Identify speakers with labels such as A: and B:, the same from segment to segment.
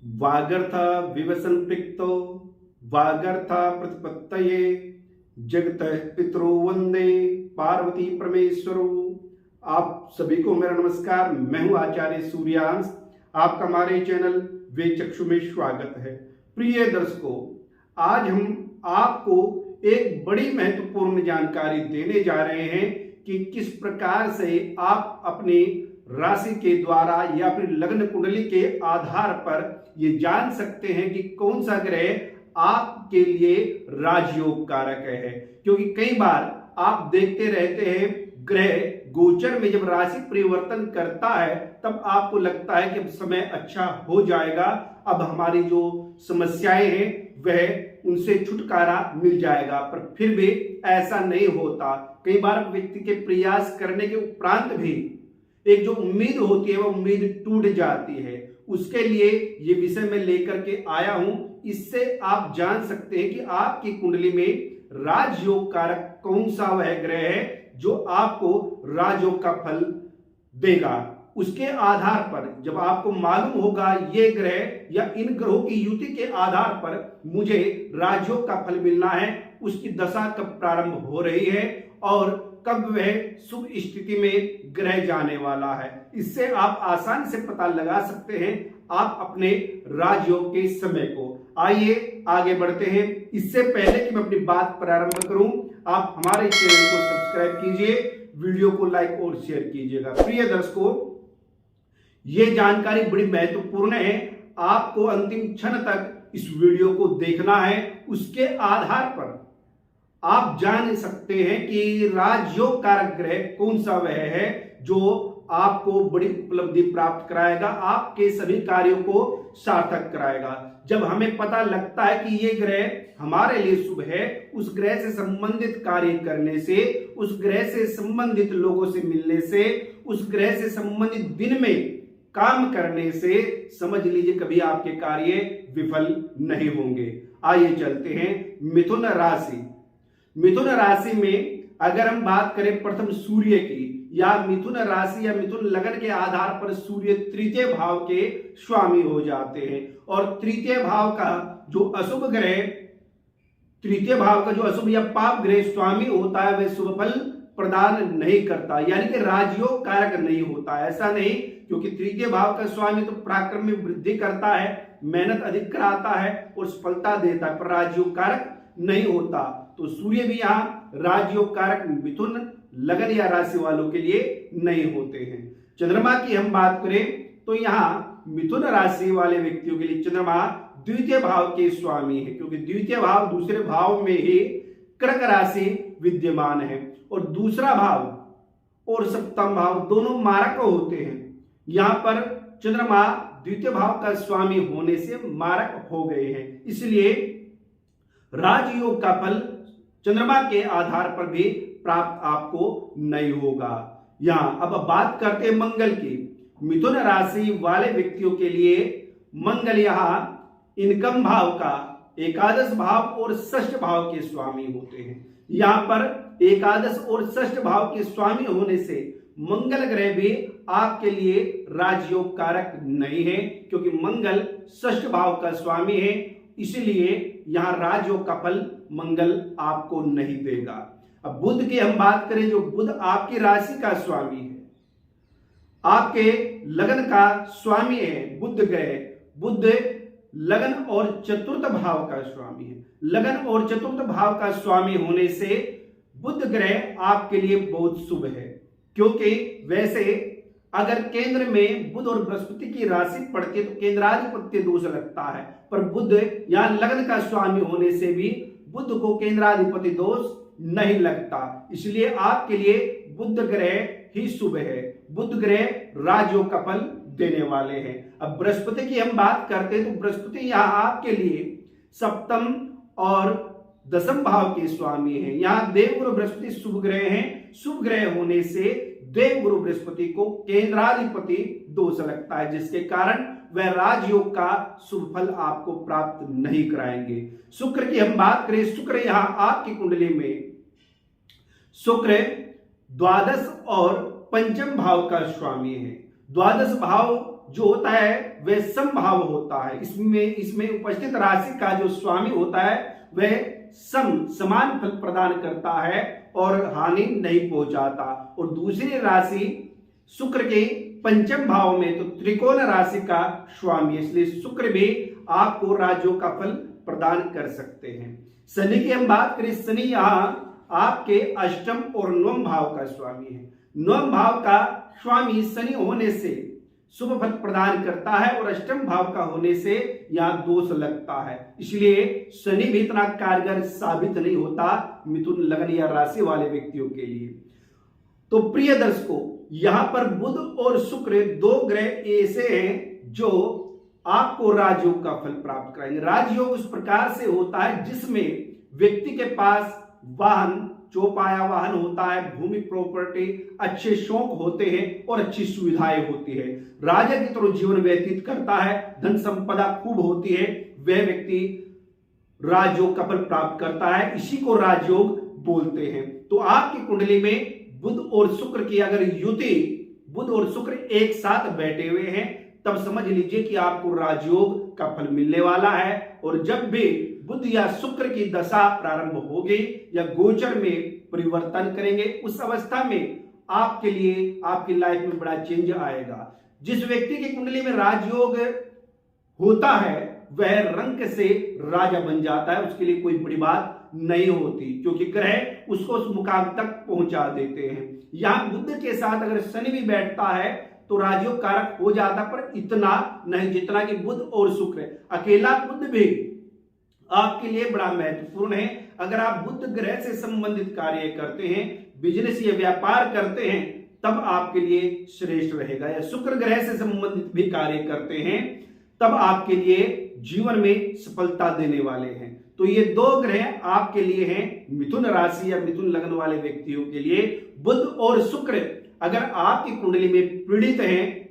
A: वागर्थ विवसंपृक्तो वागर्थ प्रतिपत्तये जगत पितरो वंदे पार्वती परमेश्वरो। आप सभी को मेरा नमस्कार। मैं हूं आचार्य सूर्यांश। आपका हमारे चैनल वे चक्षु में स्वागत है। प्रिय दर्शकों, आज हम आपको एक बड़ी महत्वपूर्ण जानकारी देने जा रहे हैं कि किस प्रकार से आप अपनी राशि के द्वारा या फिर लग्न कुंडली के आधार पर ये जान सकते हैं कि कौन सा ग्रह आपके लिए राजयोग कारक है। क्योंकि कई बार आप देखते रहते हैं ग्रह गोचर में जब राशि परिवर्तन करता है तब आपको लगता है कि अब समय अच्छा हो जाएगा, अब हमारी जो समस्याएं हैं वह उनसे छुटकारा मिल जाएगा, पर फिर भी ऐसा नहीं होता। कई बार व्यक्ति के प्रयास करने के उपरांत भी एक जो उम्मीद होती है वो उम्मीद टूट जाती है। उसके लिए ये विषय में लेकर के आया हूं। इससे आप जान सकते हैं कि आपकी कुंडली में राजयोग कारक कौन सा वह ग्रह है जो आपको राजयोग का फल देगा। उसके आधार पर जब आपको मालूम होगा ये ग्रह या इन ग्रहों की युति के आधार पर मुझे राजयोग का फल मिलना है, उसकी दशा कब प्रारंभ हो रही है और कब वह शुभ स्थिति में ग्रह जाने वाला है, इससे आप आसानी से पता लगा सकते हैं आप अपने राजयोग के समय को। आइए आगे बढ़ते हैं। इससे पहले कि मैं अपनी बात प्रारंभ करूं, आप हमारे चैनल को सब्सक्राइब कीजिए, वीडियो को लाइक और शेयर कीजिएगा। प्रिय दर्शकों, यह जानकारी बड़ी महत्वपूर्ण है। आपको अंतिम क्षण तक इस वीडियो को देखना है। उसके आधार पर आप जान सकते हैं कि राजयोग कारक ग्रह कौन सा वह है जो आपको बड़ी उपलब्धि प्राप्त कराएगा, आपके सभी कार्यों को सार्थक कराएगा। जब हमें पता लगता है कि ये ग्रह हमारे लिए शुभ है, उस ग्रह से संबंधित कार्य करने से, उस ग्रह से संबंधित लोगों से मिलने से, उस ग्रह से संबंधित दिन में काम करने से समझ लीजिए कभी आपके कार्य विफल नहीं होंगे। आइए चलते हैं मिथुन राशि। मिथुन राशि में अगर हम बात करें प्रथम सूर्य की, या मिथुन राशि या मिथुन लगन के आधार पर सूर्य तृतीय भाव के स्वामी हो जाते हैं। और तृतीय भाव का जो अशुभ ग्रह, तृतीय भाव का जो अशुभ या पाप ग्रह स्वामी होता है वह शुभ फल प्रदान नहीं करता, यानी कि राजयोग कारक नहीं होता। ऐसा नहीं, क्योंकि तृतीय भाव का स्वामी तो पराक्रम में वृद्धि करता है, मेहनत अधिक कराता है और सफलता देता है, पर राजयोग कारक नहीं होता। तो सूर्य भी यहाँ राजयोग कारक मिथुन लगन या राशि वालों के लिए नहीं होते हैं। चंद्रमा की हम बात करें तो यहाँ मिथुन राशि वाले व्यक्तियों के लिए चंद्रमा द्वितीय भाव के स्वामी है, क्योंकि द्वितीय भाव दूसरे भाव में ही कर्क राशि विद्यमान है और दूसरा भाव और सप्तम भाव दोनों मारक होते हैं। यहाँ पर चंद्रमा द्वितीय भाव का स्वामी होने से मारक हो गए हैं, इसलिए राजयोग का फल चंद्रमा के आधार पर भी प्राप्त आपको नहीं होगा। यहां अब बात करते हैं मंगल की। मिथुन राशि वाले व्यक्तियों के लिए मंगल यहां इनकम भाव का एकादश भाव और षष्ठ भाव के स्वामी होते हैं। यहां पर एकादश और षष्ठ भाव के स्वामी होने से मंगल ग्रह भी आपके लिए राजयोग कारक नहीं है, क्योंकि मंगल षष्ठ भाव का स्वामी है, इसलिए यहां राजयोग का फल मंगल आपको नहीं देगा। अब बुध की हम बात करें, जो बुध आपकी राशि का स्वामी है, आपके लगन का स्वामी है बुध ग्रह। बुध लगन और चतुर्थ भाव का स्वामी है। लगन और चतुर्थ भाव का स्वामी होने से बुध ग्रह आपके लिए बहुत शुभ है, क्योंकि वैसे अगर केंद्र में बुध और बृहस्पति की राशि पड़ती है तो केंद्राधिपत्य दोष लगता है, पर बुध यहां लगन का स्वामी होने से भी बुध को केंद्राधिपति दोष नहीं लगता, इसलिए आपके लिए बुध ग्रह ही शुभ है। बुध ग्रह राजयोग का फल देने वाले हैं। अब बृहस्पति की हम बात करते हैं तो बृहस्पति यहां आपके लिए सप्तम और दसम भाव के स्वामी हैं। यहां देवगुरु बृहस्पति शुभ ग्रह हैं। शुभ ग्रह होने से देवगुरु बृहस्पति को केंद्राधिपति दोष लगता है, जिसके कारण वह राजयोग का शुभ फल आपको प्राप्त नहीं कराएंगे। शुक्र की हम बात करें, शुक्र यहां आपकी कुंडली में शुक्र द्वादश और पंचम भाव का स्वामी है। द्वादश भाव जो होता है वह समभाव होता है। इसमें उपस्थित राशि का जो स्वामी होता है वह समान फल प्रदान करता है और हानि नहीं पहुंचाता। और दूसरी राशि शुक्र के पंचम भाव में, तो त्रिकोण राशि का स्वामी, इसलिए शुक्र भी आपको राजयोग का फल प्रदान कर सकते हैं। शनि की हम बात करें, शनि यहां आपके अष्टम और नवम भाव का स्वामी है। नवम भाव का स्वामी शनि होने से शुभ फल प्रदान करता है और अष्टम भाव का होने से यहां दोष लगता है, इसलिए शनि भी इतना कारगर साबित नहीं होता मिथुन लग्न या राशि वाले व्यक्तियों के लिए। तो प्रिय दर्शकों, यहां पर बुध और शुक्र दो ग्रह ऐसे हैं जो आपको राजयोग का फल प्राप्त कराएंगे। राजयोग उस प्रकार से होता है जिसमें व्यक्ति के पास वाहन, चौपाया वाहन होता है, भूमि प्रॉपर्टी, अच्छे शौक होते हैं और अच्छी सुविधाएं होती है। राजा की तरह जीवन व्यतीत करता है, धन संपदा खूब होती है, वह व्यक्ति राजयोग का फल प्राप्त करता है। इसी को राजयोग बोलते हैं। तो आपकी कुंडली में बुध और शुक्र की अगर युति, बुध और शुक्र एक साथ बैठे हुए हैं, तब समझ लीजिए कि आपको राजयोग का फल मिलने वाला है। और जब भी बुध या शुक्र की दशा प्रारंभ होगी या गोचर में परिवर्तन करेंगे, उस अवस्था में आपके लिए, आपकी लाइफ में बड़ा चेंज आएगा। जिस व्यक्ति की कुंडली में राजयोग होता है वह रंक से राजा बन जाता है, उसके लिए कोई बड़ी बात नहीं होती, क्योंकि ग्रह उसको उस मुकाम तक पहुंचा देते हैं। यहां बुध के साथ अगर शनि भी बैठता है तो राजयोग कारक हो जाता, पर इतना नहीं जितना कि बुध और शुक्र। अकेला बुध भी आपके लिए बड़ा महत्वपूर्ण है। अगर आप बुध ग्रह से संबंधित कार्य करते हैं, बिजनेस या व्यापार करते हैं, तब आपके लिए श्रेष्ठ रहेगा। या शुक्र ग्रह से संबंधित भी कार्य करते हैं, तब आपके लिए जीवन में सफलता देने वाले हैं। तो ये दो ग्रह आपके लिए हैं, मिथुन राशि या मिथुन लग्न वाले व्यक्तियों के लिए। बुध और शुक्र अगर आपकी कुंडली में पीड़ित हैं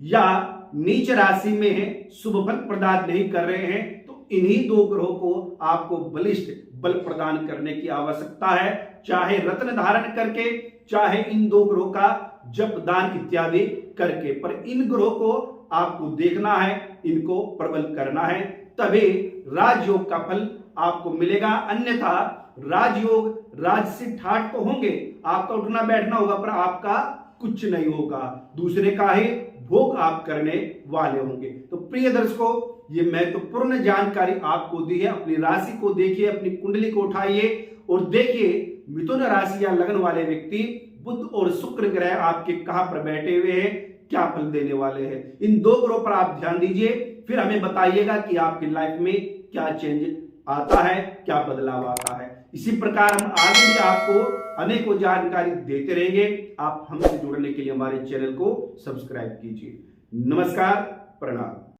A: या नीच राशि में हैं, शुभ फल प्रदान नहीं कर रहे हैं, तो इन्हीं दो ग्रहों को आपको बलिष्ठ बल प्रदान करने की आवश्यकता है। चाहे रत्न धारण करके, चाहे इन दो ग्रहों का जप दान इत्यादि करके, पर इन ग्रहों को आपको देखना है, इनको प्रबल करना है, तभी राजयोग का फल आपको मिलेगा। अन्यथा राजयोग, राजसी ठाट तो होंगे, आपका उठना बैठना होगा, पर आपका कुछ नहीं होगा, दूसरे का ही भोग आप करने वाले होंगे। तो प्रिय दर्शकों, ये महत्वपूर्ण जानकारी आपको दी है। अपनी राशि को देखिए, अपनी कुंडली को उठाइए और देखिए मिथुन राशि या लगन वाले व्यक्ति बुध और शुक्र ग्रह आपके कहां पर बैठे हुए हैं, क्या फल देने वाले हैं। इन दो ग्रहों पर आप ध्यान दीजिए, फिर हमें बताइएगा कि आपकी लाइफ में क्या चेंज आता है, क्या बदलाव आता है। इसी प्रकार हम आगे भी आपको अनेकों जानकारी देते रहेंगे। आप हमसे जुड़ने के लिए हमारे चैनल को सब्सक्राइब कीजिए। नमस्कार, प्रणाम।